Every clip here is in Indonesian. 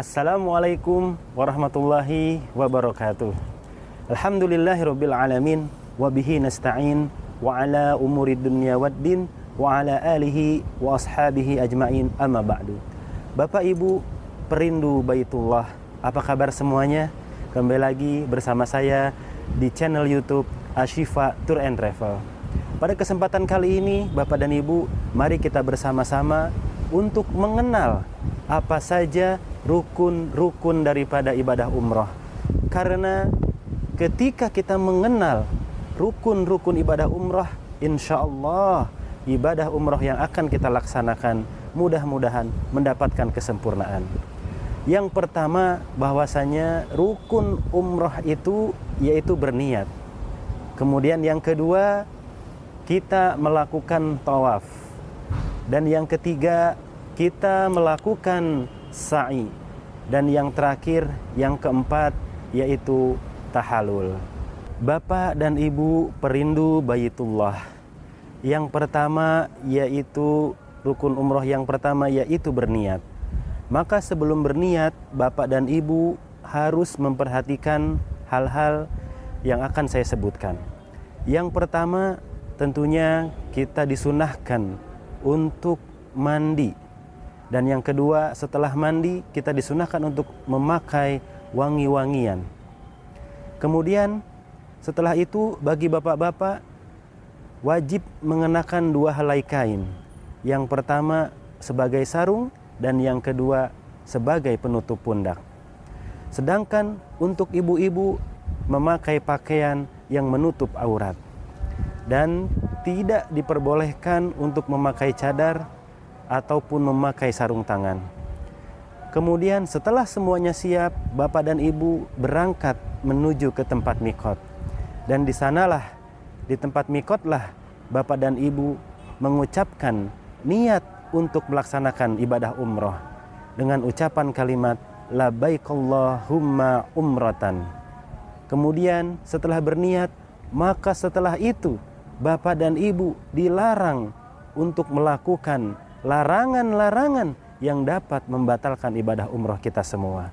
Assalamualaikum warahmatullahi wabarakatuh. Alhamdulillahirabbil alamin wa bihi nasta'in wa ala umuri dunya waddin wa ala alihi wa ashabihi ajmain, amma ba'du. Bapak Ibu perindu Baitullah, apa kabar semuanya? Kembali lagi bersama saya di channel YouTube Ashifa Tour and Travel. Pada kesempatan kali ini, Bapak dan Ibu, mari kita bersama-sama untuk mengenal apa saja rukun-rukun daripada ibadah umroh. Karena ketika kita mengenal rukun-rukun ibadah umroh, insya Allah ibadah umroh yang akan kita laksanakan mudah-mudahan mendapatkan kesempurnaan. Yang pertama, bahwasanya rukun umroh itu yaitu berniat. Kemudian yang kedua, kita melakukan tawaf. Dan yang ketiga, kita melakukan sa'i. Dan yang terakhir, yang keempat, yaitu tahallul. Bapak dan Ibu perindu Baitullah, yang pertama yaitu rukun umroh yang pertama yaitu berniat. Maka sebelum berniat, Bapak dan Ibu harus memperhatikan hal-hal yang akan saya sebutkan. Yang pertama, tentunya kita disunahkan untuk mandi. Dan yang kedua, setelah mandi kita disunahkan untuk memakai wangi-wangian. Kemudian setelah itu bagi bapak-bapak wajib mengenakan dua helai kain. Yang pertama sebagai sarung dan yang kedua sebagai penutup pundak. Sedangkan untuk ibu-ibu memakai pakaian yang menutup aurat. Dan tidak diperbolehkan untuk memakai cadar ataupun memakai sarung tangan. Kemudian setelah semuanya siap, Bapak dan Ibu berangkat menuju ke tempat mikot. Dan di sanalah, di tempat mikotlah Bapak dan Ibu mengucapkan niat untuk melaksanakan ibadah umroh dengan ucapan kalimat labbaik Allahumma umratan. Kemudian setelah berniat, maka setelah itu Bapak dan Ibu dilarang untuk melakukan larangan-larangan yang dapat membatalkan ibadah umroh kita semua.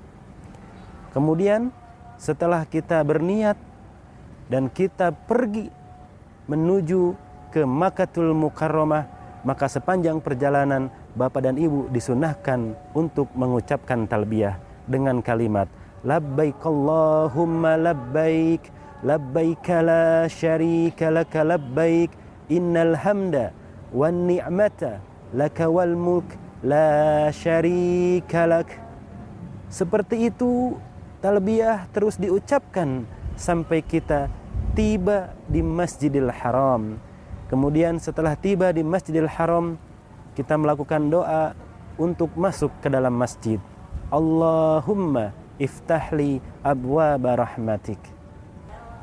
Kemudian setelah kita berniat dan kita pergi menuju ke Makkatul Mukarramah, maka sepanjang perjalanan Bapak dan Ibu disunahkan untuk mengucapkan talbiyah dengan kalimat labbaik Allahumma labbaik labbaik la syarika laka labbaik innal hamda wan ni'mata laka wal mulk la syarika lak. Seperti itu talbiyah terus diucapkan sampai kita tiba di Masjidil Haram. Kemudian setelah tiba di Masjidil Haram, kita melakukan doa untuk masuk ke dalam masjid. Allahumma iftahli abwaba rahmatik.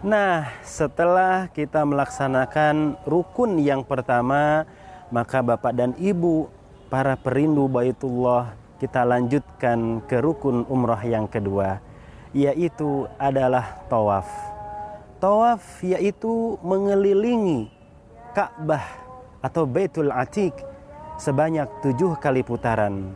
Nah, setelah kita melaksanakan rukun yang pertama, maka Bapak dan Ibu para perindu Baitullah, kita lanjutkan ke rukun umrah yang kedua, yaitu adalah tawaf. Tawaf yaitu mengelilingi Ka'bah atau Baitul Atiq sebanyak 7 kali putaran.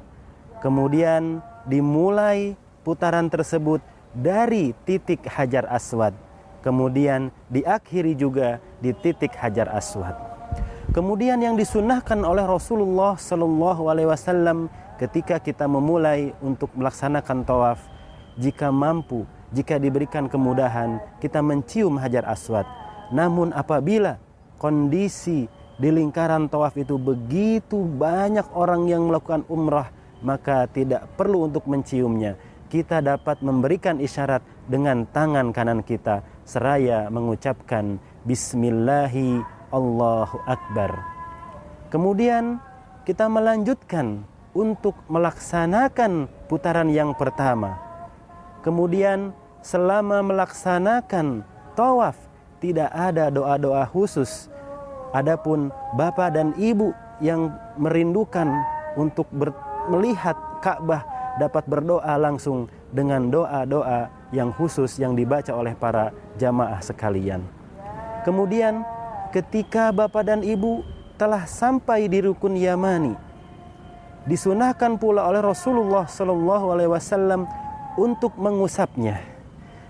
Kemudian dimulai putaran tersebut dari titik Hajar Aswad. Kemudian diakhiri juga di titik Hajar Aswad. Kemudian yang disunnahkan oleh Rasulullah Sallallahu Alaihi Wasallam ketika kita memulai untuk melaksanakan tawaf, jika mampu, jika diberikan kemudahan, kita mencium Hajar Aswad. Namun apabila kondisi di lingkaran tawaf itu begitu banyak orang yang melakukan umrah, maka tidak perlu untuk menciumnya. Kita dapat memberikan isyarat dengan tangan kanan kita seraya mengucapkan Bismillahi Allahu Akbar. Kemudian kita melanjutkan untuk melaksanakan putaran yang pertama. Kemudian selama melaksanakan tawaf tidak ada doa-doa khusus. Adapun Bapak dan Ibu yang merindukan untuk melihat Ka'bah dapat berdoa langsung dengan doa-doa yang khusus yang dibaca oleh para jamaah sekalian. Kemudian ketika Bapak dan Ibu telah sampai di rukun Yamani, disunahkan pula oleh Rasulullah Shallallahu Alaihi Wasallam untuk mengusapnya.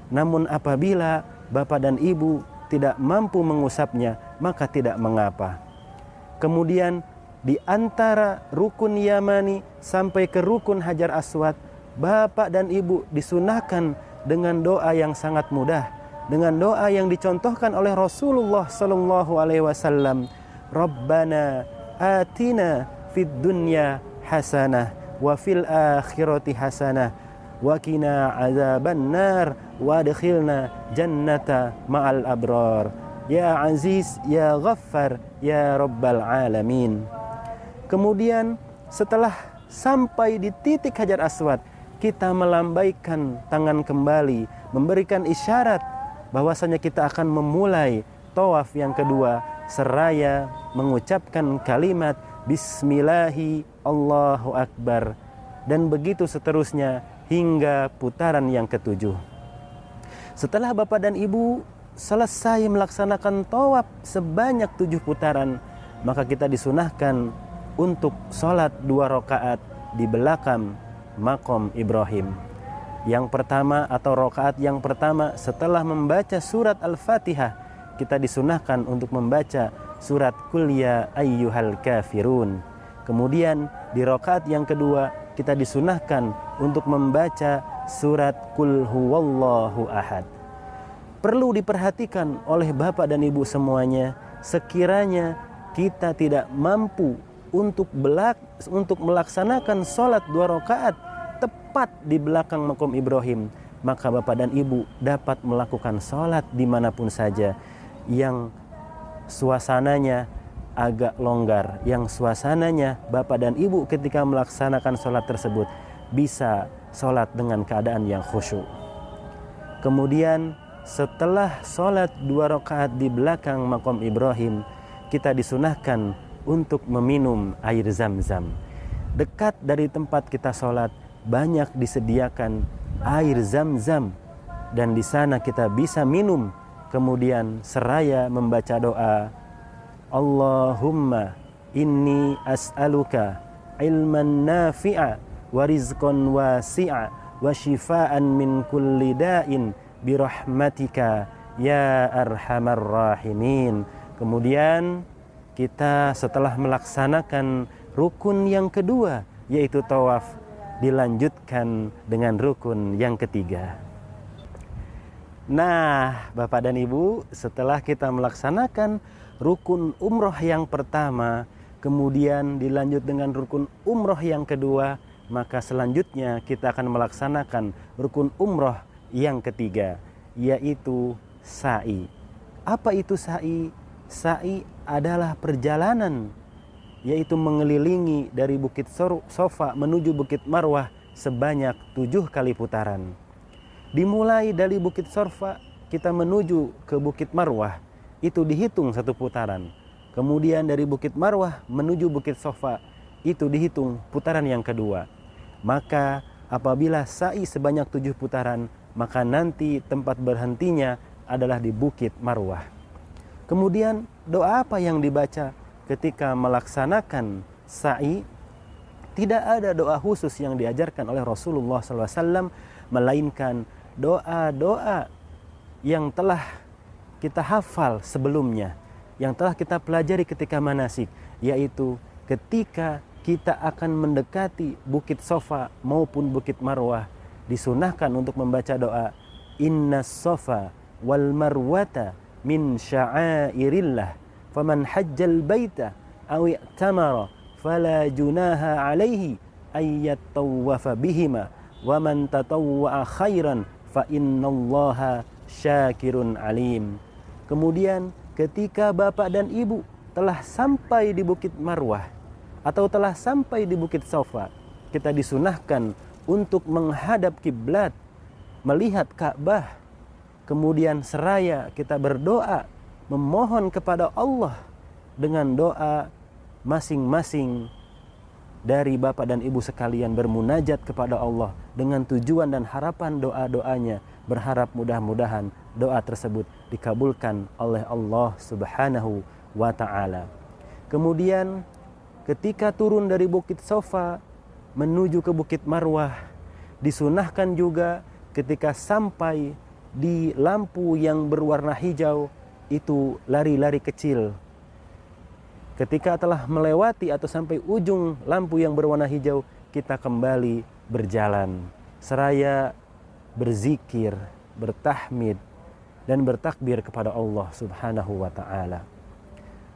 Namun apabila bapak dan ibu tidak mampu mengusapnya, maka tidak mengapa. Kemudian di antara rukun Yamani sampai ke rukun Hajar Aswad, bapak dan ibu disunahkan dengan doa yang sangat mudah, dengan doa yang dicontohkan oleh Rasulullah Shallallahu Alaihi Wasallam. Rabbana atina fid dunya hasanah wa fil akhirati hasanah wa qina azabannar wa adkhilna jannata ma'al abrar ya aziz ya ghaffar ya rabbal alamin. Kemudian setelah sampai di titik Hajar Aswad, kita melambaikan tangan kembali, memberikan isyarat bahwasanya kita akan memulai tawaf yang kedua seraya mengucapkan kalimat Bismillahi Allahu Akbar, dan begitu seterusnya hingga putaran yang ketujuh. Setelah bapak dan ibu selesai melaksanakan tawaf sebanyak 7 putaran, maka kita disunahkan untuk sholat 2 rakaat di belakang maqam Ibrahim. Yang pertama atau rakaat yang pertama setelah membaca surat Al-Fatihah, kita disunahkan untuk membaca surat Qul ya ayyuhal kafirun. Kemudian di rakaat yang kedua kita disunahkan untuk membaca surat Qul huwallahu ahad. Perlu diperhatikan oleh bapak dan ibu semuanya, sekiranya kita tidak mampu untuk melaksanakan sholat 2 rakaat tepat di belakang maqam Ibrahim, maka bapak dan ibu dapat melakukan sholat dimanapun saja yang suasananya agak longgar, yang suasananya bapak dan ibu ketika melaksanakan sholat tersebut bisa sholat dengan keadaan yang khusyuk. Kemudian setelah sholat 2 rakaat di belakang maqam Ibrahim, kita disunahkan untuk meminum air zam-zam. Dekat dari tempat kita sholat banyak disediakan air zam-zam, dan di sana kita bisa minum. Kemudian seraya membaca doa, Allahumma inni as'aluka ilman nafi'a wa rizqan wasi'a wa shifaan min kulli da'in birahmatika ya arhamar rahimin. Kemudian kita setelah melaksanakan rukun yang kedua, yaitu tawaf, dilanjutkan dengan rukun yang ketiga. Nah, bapak dan ibu, setelah kita melaksanakan rukun umroh yang pertama, kemudian dilanjut dengan rukun umroh yang kedua, maka selanjutnya kita akan melaksanakan rukun umroh yang ketiga, yaitu sa'i. Apa itu sa'i? Sa'i adalah perjalanan, yaitu mengelilingi dari Bukit Sofa menuju Bukit Marwah sebanyak 7 kali putaran. Dimulai dari Bukit Sofa kita menuju ke Bukit Marwah, itu dihitung 1 putaran. Kemudian dari Bukit Marwah menuju Bukit Sofa, itu dihitung putaran yang kedua. Maka apabila sa'i sebanyak 7 putaran, maka nanti tempat berhentinya adalah di Bukit Marwah. Kemudian doa apa yang dibaca ketika melaksanakan sa'i? Tidak ada doa khusus yang diajarkan oleh Rasulullah SAW, melainkan doa-doa yang telah kita hafal sebelumnya, yang telah kita pelajari ketika manasik, yaitu ketika kita akan mendekati Bukit Sofa maupun Bukit Marwah, disunahkan untuk membaca doa Inna Sofa wal Marwata min sya'airillah faman hajjal baita aw i'tamara fala junaha alaihi ayyattawafa bihima wa man tatawwa'a khairan fa innallaha syakirun alim. Kemudian ketika bapak dan ibu telah sampai di Bukit Marwah atau telah sampai di Bukit Sofa, kita disunahkan untuk menghadap kiblat, melihat Ka'bah. Kemudian seraya kita berdoa, memohon kepada Allah dengan doa masing-masing dari bapak dan ibu sekalian, bermunajat kepada Allah dengan tujuan dan harapan doa-doanya, berharap mudah-mudahan doa tersebut dikabulkan oleh Allah Subhanahu wa ta'ala. Kemudian ketika turun dari Bukit Sofa, menuju ke Bukit Marwah. Disunahkan juga ketika sampai di lampu yang berwarna hijau itu lari-lari kecil. Ketika telah melewati atau sampai ujung lampu yang berwarna hijau, kita kembali berjalan seraya berzikir, bertahmid, dan bertakbir kepada Allah Subhanahu wa ta'ala.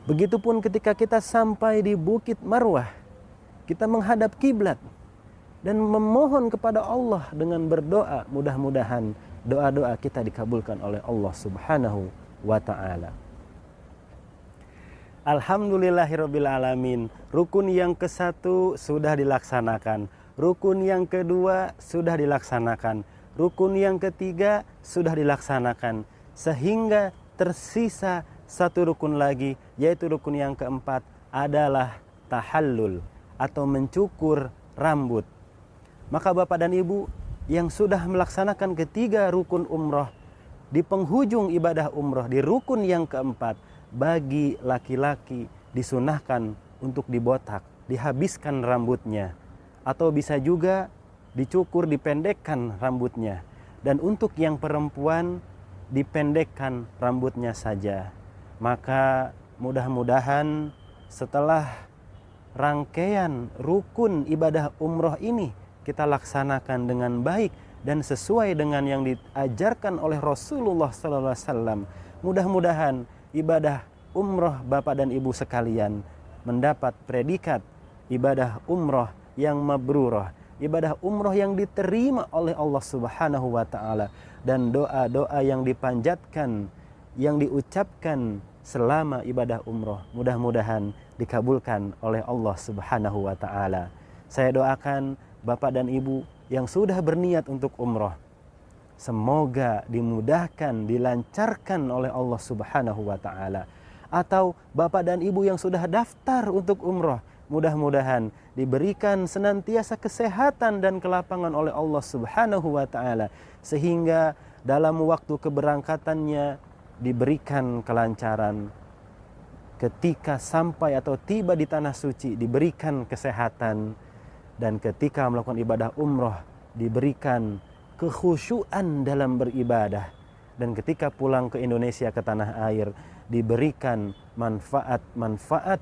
Begitupun ketika kita sampai di Bukit Marwah, kita menghadap kiblat dan memohon kepada Allah dengan berdoa, mudah-mudahan doa-doa kita dikabulkan oleh Allah Subhanahu wa ta'ala. Alhamdulillahirabbil alamin. Rukun yang ke-1 sudah dilaksanakan. Rukun yang kedua sudah dilaksanakan. Rukun yang ketiga sudah dilaksanakan. Sehingga tersisa satu rukun lagi, yaitu rukun yang keempat adalah tahallul atau mencukur rambut. Maka Bapak dan Ibu yang sudah melaksanakan ketiga rukun umroh, di penghujung ibadah umroh, di rukun yang keempat, bagi laki-laki disunahkan untuk dibotak, dihabiskan rambutnya, atau bisa juga dicukur, dipendekkan rambutnya. Dan untuk yang perempuan, dipendekkan rambutnya saja. Maka mudah-mudahan setelah rangkaian rukun ibadah umroh ini kita laksanakan dengan baik dan sesuai dengan yang diajarkan oleh Rasulullah SAW. Mudah-mudahan ibadah umroh Bapak dan Ibu sekalian mendapat predikat ibadah umroh yang mabrurah, ibadah umroh yang diterima oleh Allah Subhanahu wa ta'ala, dan doa-doa yang dipanjatkan, yang diucapkan selama ibadah umroh mudah-mudahan dikabulkan oleh Allah Subhanahu wa ta'ala. Saya doakan Bapak dan Ibu yang sudah berniat untuk umroh, semoga dimudahkan, dilancarkan oleh Allah Subhanahu wa ta'ala. Atau Bapak dan Ibu yang sudah daftar untuk umroh, mudah-mudahan diberikan senantiasa kesehatan dan kelapangan oleh Allah Subhanahu wa ta'ala, sehingga dalam waktu keberangkatannya diberikan kelancaran. Ketika sampai atau tiba di tanah suci diberikan kesehatan, dan ketika melakukan ibadah umroh diberikan kekhusyuan dalam beribadah, dan ketika pulang ke Indonesia, ke tanah air, diberikan manfaat-manfaat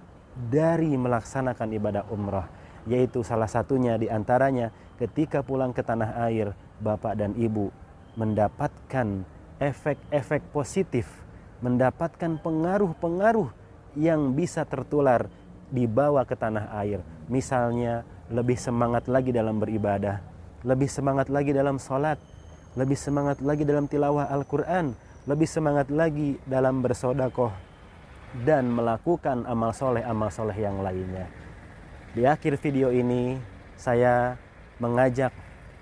dari melaksanakan ibadah umrah, yaitu salah satunya diantaranya ketika pulang ke tanah air, Bapak dan Ibu mendapatkan efek-efek positif, mendapatkan pengaruh-pengaruh yang bisa tertular dibawa ke tanah air. Misalnya lebih semangat lagi dalam beribadah, lebih semangat lagi dalam sholat, lebih semangat lagi dalam tilawah Al-Quran, lebih semangat lagi dalam bersodakoh, dan melakukan amal soleh yang lainnya. Di akhir video ini saya mengajak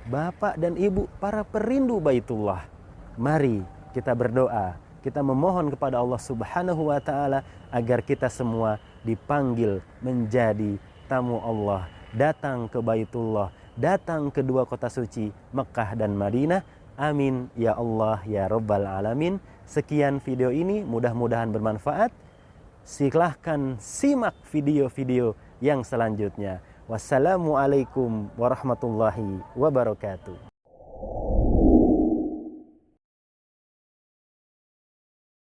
Bapak dan Ibu para perindu Baitullah, mari kita berdoa, kita memohon kepada Allah Subhanahu wa ta'ala agar kita semua dipanggil menjadi tamu Allah, datang ke Baitullah, datang ke dua kota suci Mekah dan Madinah. Amin ya Allah ya Rabbal Alamin. Sekian video ini, mudah-mudahan bermanfaat. Silahkan simak video-video yang selanjutnya. Wassalamualaikum warahmatullahi wabarakatuh.